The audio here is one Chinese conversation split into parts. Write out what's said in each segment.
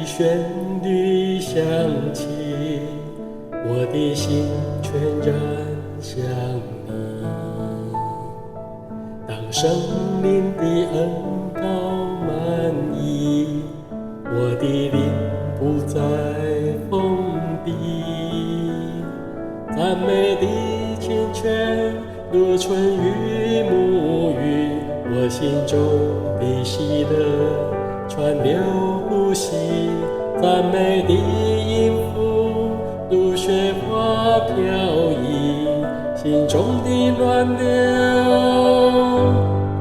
旋律响起，我的心全然向你。当生命的恩膏满溢，我的灵不再封闭，赞美的清泉如春雨沐浴，我心中的喜乐川流不息，赞美的音符如雪花飘逸，心中的暖流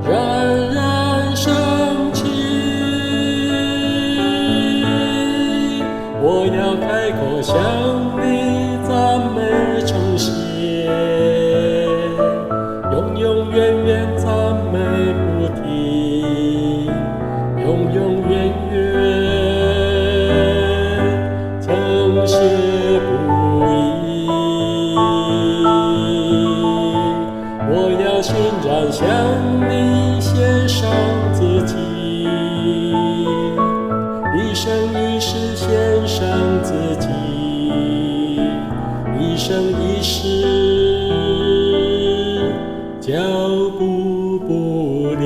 冉冉升起。我要开口向你赞美称谢，永永远远赞美不停，永永远远称谢不已。我要欣然向你献上自己，一生一世献上自己，一生一世脚步不离。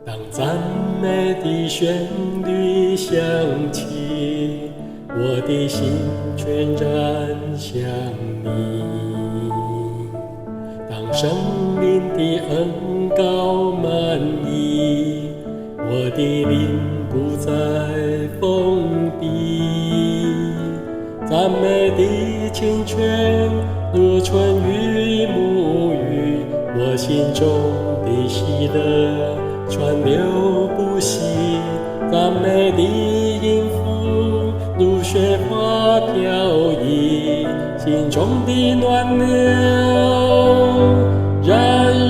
当赞美的旋律响起，我的心全然向你。当生命的恩膏满溢，我的灵不再封闭，赞美的清泉如春雨沐浴，我心中的喜乐川流不息，赞美的音符如雪花飘逸，心中的暖流冉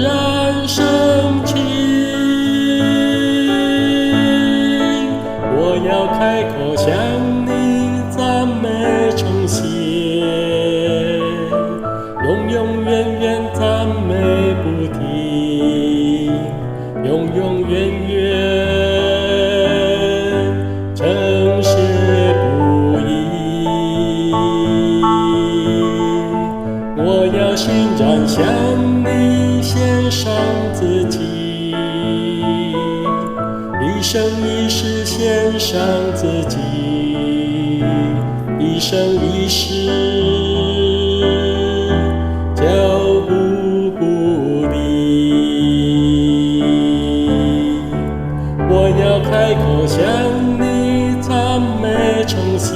冉升起。我要开口向你赞美称谢，永永远远赞美不停，永永远远称谢不已。我要欣然向你献上自己，一生一世献上自己，一生一世脚步不离。我要开口向你赞美称谢，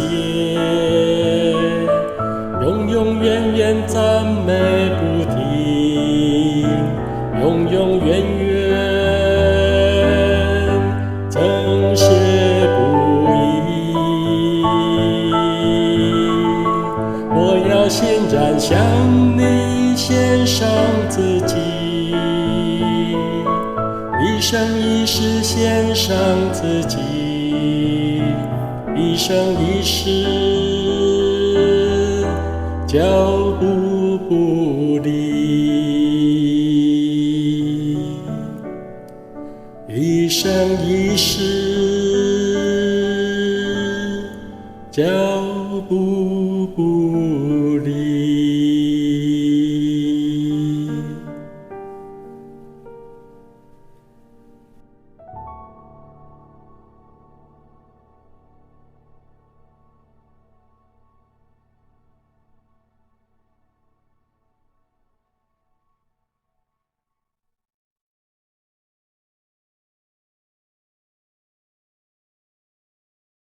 永永远远赞美不停，永永远远称谢不已。我要欣然向你献上自己，一生一世献上自己，一生一世脚步不离，一生一世脚步